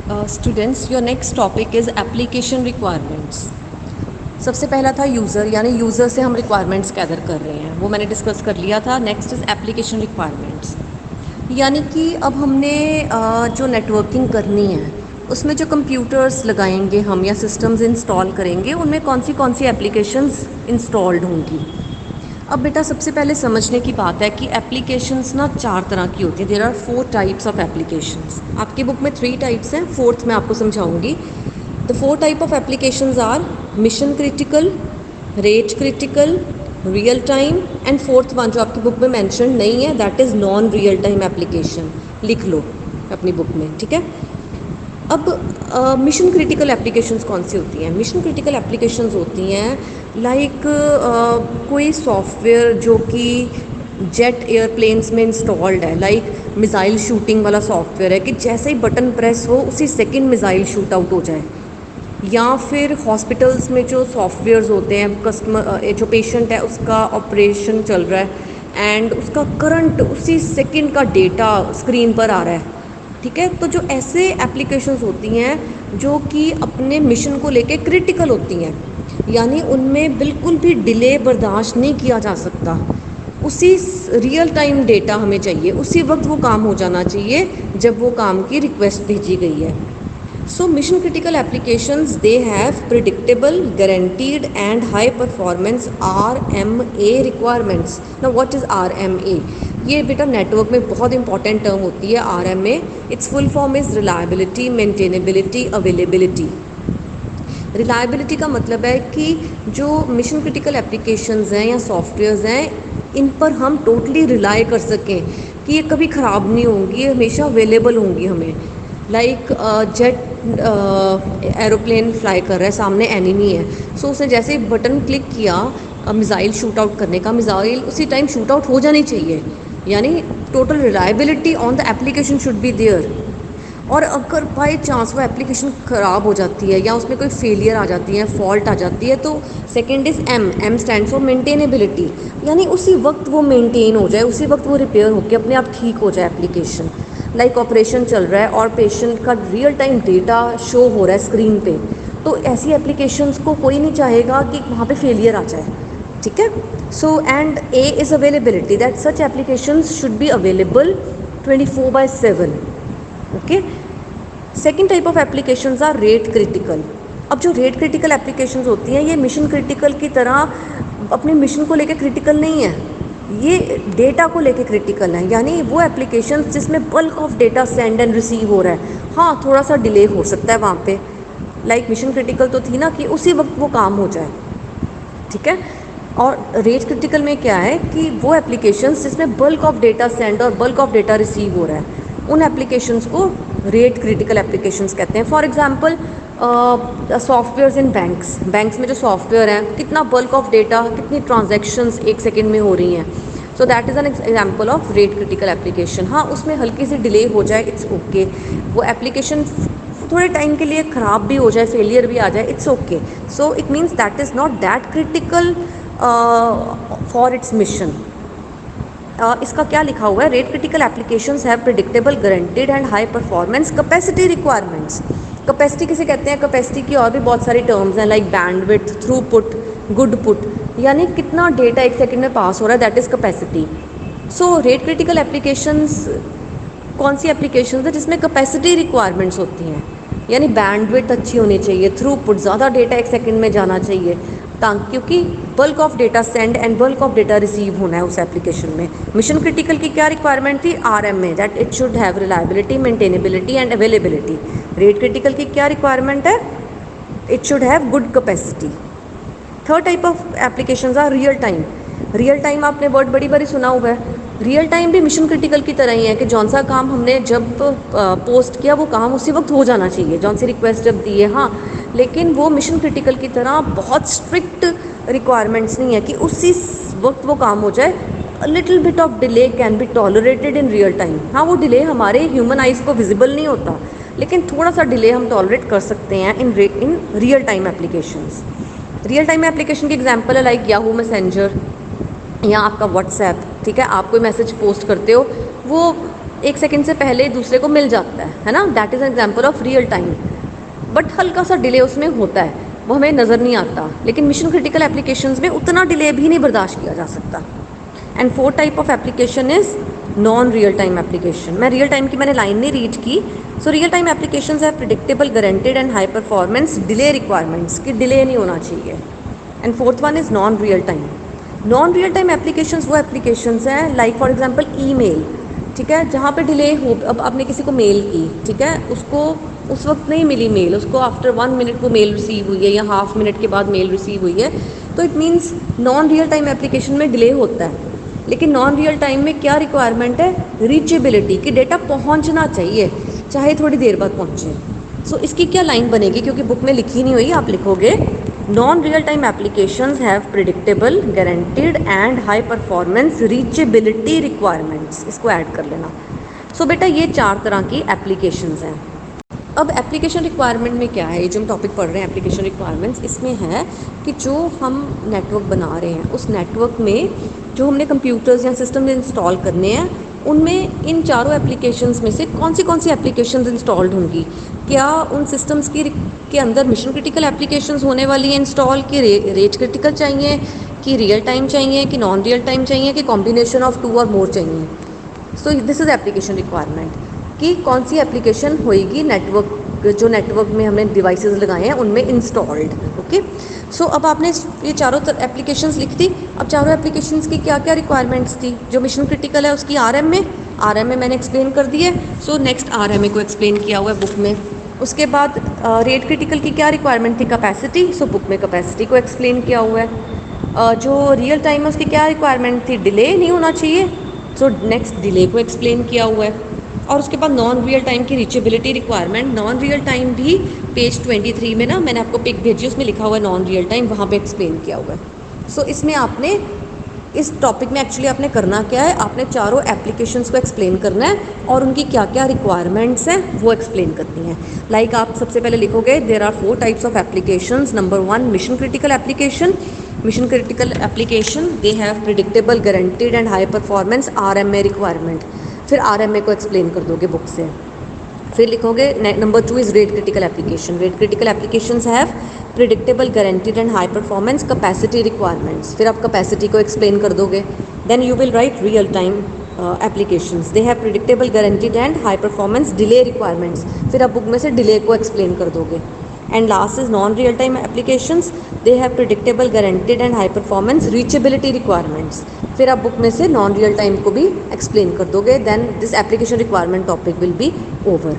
Students, your next topic is application requirements. सबसे पहला था यूज़र, यानी यूज़र से हम रिक्वायरमेंट्स गैदर कर रहे हैं, वो मैंने डिस्कस कर लिया था। नेक्स्ट इज़ एप्लीकेशन रिक्वायरमेंट्स, यानी कि अब हमने जो नेटवर्किंग करनी है उसमें जो कंप्यूटर्स लगाएंगे हम या सिस्टम्स इंस्टॉल करेंगे, उनमें कौन सी एप्लीकेशंस इंस्टॉल्ड होंगी। अब बेटा सबसे पहले समझने की बात है कि एप्लीकेशंस ना 4 तरह की होती हैं। There are 4 types of applications. आपकी बुक में 3 टाइप्स हैं, फोर्थ मैं आपको समझाऊंगी। The 4 type of applications are mission critical, rate critical, real time and fourth one जो आपकी बुक में मेंशन नहीं है, that is non real time application. लिख लो अपनी बुक में, ठीक है। अब मिशन क्रिटिकल एप्लीकेशंस कौन सी होती हैं? मिशन क्रिटिकल एप्लीकेशंस होती हैं लाइक कोई सॉफ्टवेयर जो कि जेट एयरप्लेन्स में इंस्टॉल्ड है, लाइक मिसाइल शूटिंग वाला सॉफ्टवेयर है कि जैसे ही बटन प्रेस हो उसी सेकंड मिसाइल शूट आउट हो जाए। या फिर हॉस्पिटल्स में जो सॉफ्टवेयर्स होते हैं, कस्टमर जो पेशेंट है उसका ऑपरेशन चल रहा है एंड उसका करंट उसी सेकंड का डेटा स्क्रीन पर आ रहा है, ठीक है। तो जो ऐसे एप्लीकेशंस होती हैं जो कि अपने मिशन को लेके क्रिटिकल होती हैं, यानी उनमें बिल्कुल भी डिले बर्दाश्त नहीं किया जा सकता। उसी रियल टाइम डेटा हमें चाहिए, उसी वक्त वो काम हो जाना चाहिए जब वो काम की रिक्वेस्ट भेजी गई है। So mission critical applications, they have predictable, guaranteed and high performance RMA requirements. Now what is RMA? ये बेटा नेटवर्क में बहुत इंपॉर्टेंट टर्म होती है RMA. Its full form is reliability, maintainability, availability. Reliability का मतलब है कि जो मिशन क्रिटिकल एप्लीकेशंस हैं या सॉफ्टवेयर्स हैं, इन पर हम टोटली रिलाई कर सकें कि ये कभी ख़राब नहीं होंगी, ये हमेशा अवेलेबल होंगी हमें। लाइक जेट एरोप्लेन फ्लाई कर रहा है, सामने एनिमी है, सो उसने जैसे ही बटन क्लिक किया मिज़ाइल शूट आउट करने का, मिज़ाइल उसी टाइम शूट आउट हो जानी चाहिए, यानी total reliability on the application should be there. और अगर बाई चांस वो एप्लीकेशन ख़राब हो जाती है या उसमें कोई फेलियर आ जाती है, फॉल्ट आ जाती है, तो second is M stand for maintainability, यानी उसी वक्त वो मेंटेन हो जाए, उसी वक्त वो रिपेयर होकर अपने आप ठीक हो जाए एप्लीकेशन। लाइक ऑपरेशन चल रहा है और पेशेंट का रियल टाइम डेटा शो हो रहा है स्क्रीन पे, तो ऐसी एप्लीकेशंस को कोई नहीं चाहेगा कि वहाँ पे फेलियर आ जाए, ठीक है। So and A is availability, that such applications should be available 24/7। Okay. Second type of applications are rate critical. अब जो रेट क्रिटिकल एप्लीकेशंस होती हैं ये मिशन क्रिटिकल की तरह अपने मिशन को लेकर क्रिटिकल नहीं है, ये डेटा को लेके क्रिटिकल है, यानी वो एप्लीकेशंस जिसमें bulk of data send and receive हो रहा है। हाँ, थोड़ा सा डिले हो सकता है वहाँ पे, लाइक मिशन क्रिटिकल तो थी ना कि उसी वक्त वो काम हो जाए, ठीक है। और रेट क्रिटिकल में क्या है कि वो एप्लीकेशंस जिसमें बल्क ऑफ डेटा सेंड और बल्क ऑफ डेटा रिसीव हो रहा है, उन एप्लीकेशंस को रेट क्रिटिकल एप्लीकेशंस कहते हैं। For example softwares in banks में जो सॉफ्टवेयर हैं, कितना बल्क ऑफ डेटा, कितनी ट्रांजैक्शंस एक सेकेंड में हो रही हैं, so that is an example of rate critical application. हाँ, उसमें हल्की सी डिले हो जाए, इट्स ओके। वो एप्लीकेशन थोड़े टाइम के लिए ख़राब भी हो जाए, फेलियर भी आ जाए, it's okay. So it means that is not that critical for its mission. इसका क्या लिखा हुआ है? Rate critical applications have predictable, guaranteed and high performance capacity requirements. Capacity किसे कहते हैं? कैपेसिटी की और भी बहुत सारी टर्म्स हैं, लाइक बैंडविड्थ, थ्रूपुट, गुडपुट, यानी कितना डेटा एक सेकंड में पास हो रहा है, that is capacity. So rate critical applications कौन सी एप्लीकेशंस है जिसमें कैपेसिटी रिक्वायरमेंट्स होती हैं, यानी बैंडविड्थ अच्छी होनी चाहिए, थ्रूपुट, ज़्यादा डेटा एक सेकंड में जाना चाहिए, क्योंकि bulk of data send and bulk of data receive होना है उस एप्लीकेशन में। मिशन क्रिटिकल की क्या रिक्वायरमेंट थी? RMA, that it should have reliability, maintainability and availability. Rate critical की क्या रिक्वायरमेंट है? It should have good capacity. Third type of applications are real time. Real time आपने वर्ड बड़ी बारी सुना हुआ है। रियल टाइम भी मिशन क्रिटिकल की तरह ही है कि जौन सा काम हमने जब पोस्ट किया वो काम उसी वक्त हो जाना चाहिए, जौन सी रिक्वेस्ट जब दी है, हाँ, लेकिन वो मिशन क्रिटिकल की तरह बहुत स्ट्रिक्ट रिक्वायरमेंट्स नहीं है कि उसी वक्त वो काम हो जाए। Little bit of delay can be tolerated in real time. हाँ, वो डिले हमारे ह्यूमन आइज़ को विजिबल नहीं होता, लेकिन थोड़ा सा डिले हम टॉलरेट कर सकते हैं in real time applications. Real time application की एग्जांपल है लाइक याहू मैसेंजर या आपका व्हाट्सएप, ठीक है। आप कोई मैसेज पोस्ट करते हो, वो एक सेकंड से पहले दूसरे को मिल जाता है ना, that is an example of real time. But हल्का सा डिले उसमें होता है, वो हमें नज़र नहीं आता। लेकिन मिशन क्रिटिकल एप्लीकेशंस में उतना डिले भी नहीं बर्दाश्त किया जा सकता। And fourth type of application is non real time application. मैं रियल टाइम की मैंने लाइन नहीं रीड की। So real time applications have predictable, guaranteed and high performance delay requirements, कि डिले नहीं होना चाहिए। And fourth one is non real time. Non real time applications वो एप्लीकेशंस हैं लाइक फॉर एग्जांपल ईमेल, ठीक है, जहाँ पे डिले हो। अब आपने किसी को मेल की, ठीक है, उसको उस वक्त नहीं मिली मेल, उसको आफ्टर 1 मिनट वो मेल रिसीव हुई है या हाफ मिनट के बाद मेल रिसीव हुई है, तो it means non real time application में डिले होता है। लेकिन नॉन रियल टाइम में क्या रिक्वायरमेंट है? रीचेबिलिटी, कि डेटा पहुंचना चाहिए, चाहे थोड़ी देर बाद पहुंचे। सो इसकी क्या लाइन बनेगी, क्योंकि बुक में लिखी नहीं हुई, आप लिखोगे non real time applications have predictable, guaranteed and high performance reachability requirements, इसको ऐड कर लेना। सो बेटा ये 4 तरह की एप्लीकेशंस हैं। अब एप्लीकेशन रिक्वायरमेंट में क्या है, ये जो हम टॉपिक पढ़ रहे हैं एप्लीकेशन रिक्वायरमेंट्स, इसमें है कि जो हम नेटवर्क बना रहे हैं उस नेटवर्क में जो हमने कंप्यूटर्स या सिस्टम इंस्टॉल करने हैं, उनमें इन चारों एप्लीकेशंस में से कौन सी एप्लीकेशंस इंस्टॉल्ड होंगी। क्या उन सिस्टम्स की के अंदर मिशन क्रिटिकल एप्लीकेशंस होने वाली हैं इंस्टॉल, कि रेट क्रिटिकल चाहिए, कि रियल टाइम चाहिए, कि नॉन रियल टाइम चाहिए, कि कॉम्बिनेशन ऑफ 2 और मोर चाहिए। So this is application requirement, कि कौन सी एप्लीकेशन होएगी नेटवर्क, जो नेटवर्क में हमने डिवाइसेस लगाए हैं उनमें इंस्टॉल्ड। ओके, सो अब आपने ये चारों एप्लीकेशंस लिख दी। अब चारों एप्लीकेशंस की क्या क्या रिक्वायरमेंट्स थी? जो मिशन क्रिटिकल है उसकी आरएम में मैंने एक्सप्लेन कर दी है। सो नेक्स्ट आरएमए को एक्सप्लेन किया हुआ है बुक में। उसके बाद रेट क्रिटिकल की क्या रिक्वायरमेंट थी? कैपेसिटी। सो बुक में कैपेसिटी को एक्सप्लेन किया हुआ है। जो रियल टाइम है उसकी क्या रिक्वायरमेंट थी? डिले नहीं होना चाहिए। सो नेक्स्ट डिले को एक्सप्लेन किया हुआ है। और उसके बाद नॉन रियल टाइम की reachability requirement, non real time भी पेज 23 में ना मैंने आपको पिक भेजी, उसमें लिखा हुआ है नॉन रियल टाइम, वहाँ पे एक्सप्लेन किया हुआ है। सो इसमें आपने इस टॉपिक में एक्चुअली आपने करना क्या है, आपने चारों एप्लीकेशंस को एक्सप्लेन करना है और उनकी क्या क्या रिक्वायरमेंट्स हैं वो एक्सप्लेन करनी है। लाइक आप सबसे पहले लिखोगे there are 4 types of applications. Number 1 mission critical application. Mission critical application they have predictable, guaranteed and high performance RMA requirement. फिर आरएमए को एक्सप्लेन कर दोगे बुक से। फिर लिखोगे number 2 is rate critical application. Rate critical applications have predictable, guaranteed and high performance capacity requirements. फिर आप capacity को एक्सप्लेन कर दोगे। Then you will write real time applications, they have predictable, guaranteed and high performance delay requirements. फिर आप book में से delay को एक्सप्लेन कर दोगे। And last is non real time applications, they have predictable, guaranteed and high performance reachability requirements. फिर आप book में से नॉन रियल टाइम को भी एक्सप्लेन कर दोगे। Then this application requirement topic will be over.